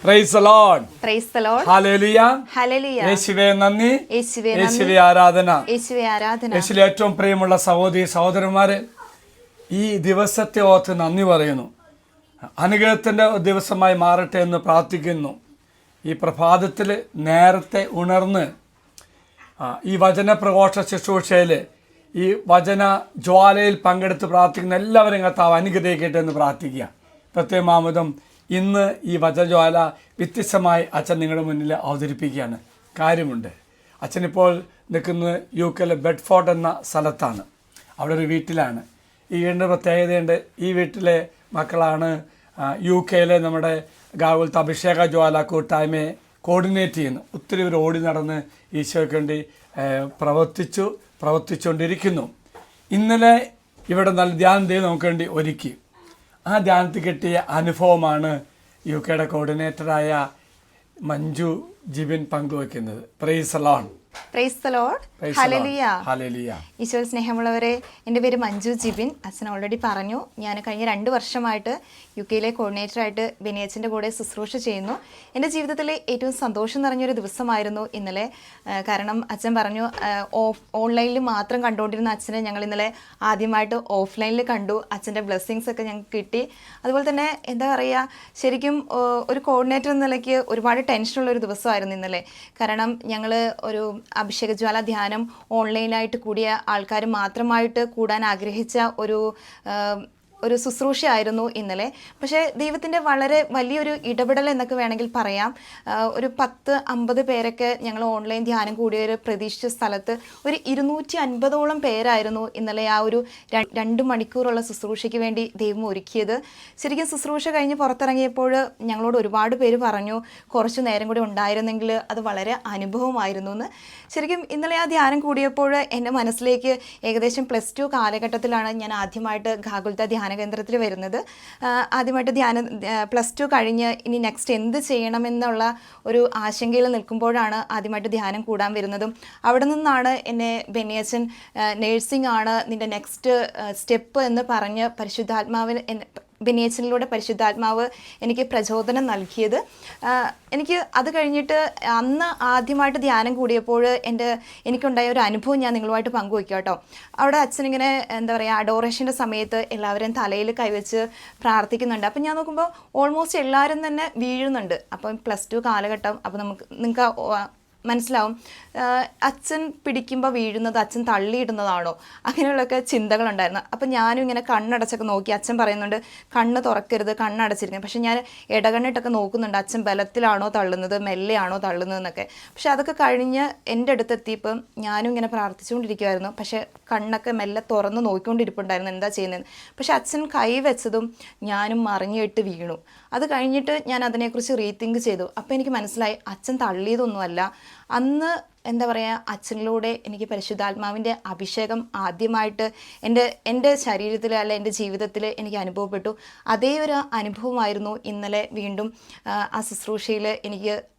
Praise the Lord. Praise the Lord. Hallelujah. Hallelujah. യേശുവേ നന്ദി. യേശുവേ ആരാധന. ആരാധന. യേശുവിൽ ഏറ്റവും പ്രിയമുള്ള സഹോദരി സഹോദരന്മാരെ, ഈ ദിവസത്തെ ഓർത്ത് നന്ദി പറയുന്നു. അനുഗ്രഹത്തിൻ്റെ ദിവസമായി മാറട്ടെ എന്ന് പ്രാർത്ഥിക്കുന്നു. ഈ പ്രഭാതത്തിൽ നേരത്തെ ഉണർന്ന് ഈ വചന പ്രഘോഷ ശുശ്രൂഷയിൽ ഈ വചന ജ്വാലയിൽ പങ്കെടുത്ത് പ്രാർത്ഥിക്കുന്ന എല്ലാവരും കർത്താവ് അനുഗ്രഹിക്കട്ടെ എന്ന് പ്രാർത്ഥിക്കുക. പ്രത്യേകമാമതും ഇന്ന് ഈ വചനജ്വാല വ്യത്യസ്തമായി അച്ഛൻ നിങ്ങളുടെ മുന്നിൽ അവതരിപ്പിക്കുകയാണ്. കാര്യമുണ്ട്. അച്ഛനിപ്പോൾ നിൽക്കുന്നത് UK ബെഡ്ഫോർഡ് എന്ന സ്ഥലത്താണ്. അവിടെ ഒരു വീട്ടിലാണ്. ഈ വീടിൻ്റെ പ്രത്യേകതയുണ്ട്. ഈ വീട്ടിലെ മക്കളാണ് UK നമ്മുടെ ഗാകുൽത്ത അഭിഷേക ജ്വാല കൂട്ടായ്മയെ കോർഡിനേറ്റ് ചെയ്യുന്നു. ഒത്തിരി പേർ ഓടി നടന്ന് ഈശോയ്ക്ക് വേണ്ടി പ്രവർത്തിച്ചുകൊണ്ടിരിക്കുന്നു. ഇന്നലെ ഇവിടെ നല്ല ധ്യാനം ചെയ്ത് നമുക്ക് വേണ്ടി ഒരുക്കി. ആ ധ്യാനത്തിൽ കിട്ടിയ അനുഭവമാണ് UK കോർഡിനേറ്ററായ മഞ്ജു ജിബിൻ പങ്കുവയ്ക്കുന്നത്. Praise the Lord. Praise the Lord. Hallelujah. Hallelujah. ഈശോയിൽ സ്നേഹമുള്ളവരെ, എൻ്റെ പേര് മഞ്ജു ജിബിൻ. അച്ഛൻ ഓൾറെഡി പറഞ്ഞു. ഞാൻ കഴിഞ്ഞ 2 വർഷമായിട്ട് UK കോർഡിനേറ്ററായിട്ട് ബെനിയച്ചൻ്റെ കൂടെ ശുശ്രൂഷ ചെയ്യുന്നു. എൻ്റെ ജീവിതത്തിലെ ഏറ്റവും സന്തോഷം നിറഞ്ഞൊരു ദിവസമായിരുന്നു ഇന്നലെ. കാരണം അച്ഛൻ പറഞ്ഞു ഓൺലൈനിൽ മാത്രം കണ്ടുകൊണ്ടിരുന്ന അച്ഛനെ ഞങ്ങൾ ഇന്നലെ ആദ്യമായിട്ട് ഓഫ്ലൈനിൽ കണ്ടു. അച്ഛൻ്റെ ബ്ലെസ്സിങ്സ് ഒക്കെ ഞങ്ങൾക്ക് കിട്ടി. അതുപോലെ തന്നെ എന്താ പറയുക, ശരിക്കും ഒരു കോർഡിനേറ്റർ എന്ന നിലയ്ക്ക് ഒരുപാട് ടെൻഷനുള്ളൊരു ദിവസമായിരുന്നു ഇന്നലെ. കാരണം ഞങ്ങൾ ഒരു അഭിഷേകജ്വാല ധ്യാനം ഓൺലൈനായിട്ട് കൂടിയ ആൾക്കാർ മാത്രമായിട്ട് കൂടാൻ ആഗ്രഹിച്ച ഒരു ശുശ്രൂഷയായിരുന്നു ഇന്നലെ. പക്ഷേ ദൈവത്തിൻ്റെ വളരെ വലിയൊരു ഇടപെടൽ എന്നൊക്കെ വേണമെങ്കിൽ പറയാം. ഒരു 10-50 പേരൊക്കെ ഞങ്ങൾ ഓൺലൈൻ ധ്യാനം കൂടിയ ഒരു പ്രതീക്ഷിച്ച സ്ഥലത്ത് ഒരു 250ഓളം പേരായിരുന്നു ഇന്നലെ ആ ഒരു 2 മണിക്കൂറുള്ള ശുശ്രൂഷയ്ക്ക് വേണ്ടി ദൈവം ഒരുക്കിയത്. ശരിക്കും ശുശ്രൂഷ കഴിഞ്ഞ് പുറത്തിറങ്ങിയപ്പോൾ ഞങ്ങളോട് ഒരുപാട് പേര് പറഞ്ഞു കുറച്ച് നേരം കൂടി ഉണ്ടായിരുന്നെങ്കിൽ അത് വളരെ അനുഭവമായിരുന്നു എന്ന്. ശരിക്കും ഇന്നലെ ആ ധ്യാനം കൂടിയപ്പോൾ എൻ്റെ മനസ്സിലേക്ക് ഏകദേശം +2 കാലഘട്ടത്തിലാണ് ഞാൻ ആദ്യമായിട്ട് ഗാകുൽത്ത ധ്യാന കേന്ദ്രത്തിൽ വരുന്നത്. ആദ്യമായിട്ട് +2 കഴിഞ്ഞ് ഇനി നെക്സ്റ്റ് എന്ത് ചെയ്യണമെന്നുള്ള ഒരു ആശങ്കയിൽ നിൽക്കുമ്പോഴാണ് ആദ്യമായിട്ട് ധ്യാനം കൂടാൻ വരുന്നതും. അവിടെ നിന്നാണ് എന്നെ ബെനിയച്ചൻ നേഴ്സിംഗ് ആണ് നിൻ്റെ നെക്സ്റ്റ് സ്റ്റെപ്പ് എന്ന് പറഞ്ഞ് ബെനിയച്ചനിലൂടെ പരിശുദ്ധാത്മാവ് എനിക്ക് പ്രചോദനം നൽകിയത്. എനിക്ക് അത് കഴിഞ്ഞിട്ട് അന്ന് ആദ്യമായിട്ട് ധ്യാനം കൂടിയപ്പോൾ എനിക്കുണ്ടായ ഒരു അനുഭവം ഞാൻ നിങ്ങളുമായിട്ട് പങ്കുവയ്ക്കാം കേട്ടോ. അവിടെ അച്ഛനിങ്ങനെ എന്താ പറയുക, അഡോറേഷൻ്റെ സമയത്ത് എല്ലാവരും തലയിൽ കൈവച്ച് പ്രാർത്ഥിക്കുന്നുണ്ട്. അപ്പം ഞാൻ നോക്കുമ്പോൾ ഓൾമോസ്റ്റ് എല്ലാവരും തന്നെ വീഴുന്നുണ്ട്. അപ്പം +2 കാലഘട്ടം. അപ്പോൾ നിങ്ങൾക്ക് മനസ്സിലാവും അച്ഛൻ പിടിക്കുമ്പോൾ വീഴുന്നത് അച്ഛൻ തള്ളിയിടുന്നതാണോ, അങ്ങനെയുള്ളൊക്കെ ചിന്തകളുണ്ടായിരുന്നു. അപ്പം ഞാനും ഇങ്ങനെ കണ്ണടച്ചൊക്കെ നോക്കി. അച്ഛൻ പറയുന്നുണ്ട് കണ്ണ് തുറക്കരുത്, കണ്ണടച്ചിരിക്കുന്നത്. പക്ഷെ ഞാൻ ഇടകണ്ണിട്ടൊക്കെ നോക്കുന്നുണ്ട് അച്ഛൻ ബലത്തിലാണോ തള്ളുന്നത് മെല്ലെയാണോ തള്ളുന്നതെന്നൊക്കെ. പക്ഷെ അതൊക്കെ കഴിഞ്ഞ് എൻ്റെ അടുത്തെത്തിയപ്പം ഞാനും ഇങ്ങനെ പ്രാർത്ഥിച്ചുകൊണ്ടിരിക്കുമായിരുന്നു. പക്ഷേ കണ്ണൊക്കെ മെല്ലെ തുറന്ന് നോക്കിക്കൊണ്ടിരിപ്പുണ്ടായിരുന്നു എന്താ ചെയ്യുന്നത്. പക്ഷെ അച്ഛൻ കൈ വെച്ചതും ഞാനും മറിഞ്ഞിട്ട് വീണു. അത് കഴിഞ്ഞിട്ട് ഞാൻ അതിനെക്കുറിച്ച് റീതിങ്ക് ചെയ്തു. അപ്പോൾ എനിക്ക് മനസ്സിലായി അച്ഛൻ തള്ളിയതൊന്നുമല്ല. അന്ന് എന്താ പറയുക, അച്ഛനിലൂടെ എനിക്ക് പരിശുദ്ധാത്മാവിൻ്റെ അഭിഷേകം ആദ്യമായിട്ട് എൻ്റെ ശരീരത്തിൽ അല്ല എൻ്റെ ജീവിതത്തിൽ എനിക്ക് അനുഭവപ്പെട്ടു. അതേ ഒരു അനുഭവമായിരുന്നു ഇന്നലെ വീണ്ടും ആ ശുശ്രൂഷയിൽ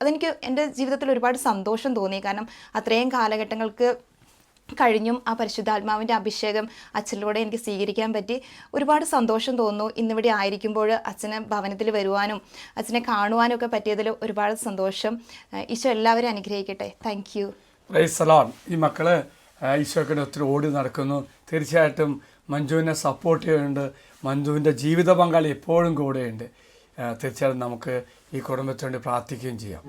അതെനിക്ക് എൻ്റെ ജീവിതത്തിൽ ഒരുപാട് സന്തോഷം തോന്നി. കാരണം അത്രയും കാലഘട്ടങ്ങൾക്ക് കഴിഞ്ഞും ആ പരിശുദ്ധാത്മാവിൻ്റെ അഭിഷേകം അച്ഛനിലൂടെ എനിക്ക് സ്വീകരിക്കാൻ പറ്റി. ഒരുപാട് സന്തോഷം തോന്നുന്നു. ഇന്നിവിടെ ആയിരിക്കുമ്പോൾ അച്ഛന് ഭവനത്തിൽ വരുവാനും അച്ഛനെ കാണുവാനും ഒക്കെ പറ്റിയതിൽ ഒരുപാട് സന്തോഷം. ഈശോ എല്ലാവരും അനുഗ്രഹിക്കട്ടെ. Thank you. Praise the Lord. ഈ മക്കൾ ഈശോയ്ക്ക് ഒത്തിരി ഓടി നടക്കുന്നു. തീർച്ചയായിട്ടും മഞ്ജുവിനെ സപ്പോർട്ട് ചെയ്യുന്നുണ്ട്. മഞ്ജുവിൻ്റെ ജീവിത പങ്കാളി എപ്പോഴും കൂടെയുണ്ട്. തീർച്ചയായിട്ടും നമുക്ക് ഈ കുടുംബത്തിന് വേണ്ടി പ്രാർത്ഥിക്കുകയും ചെയ്യാം.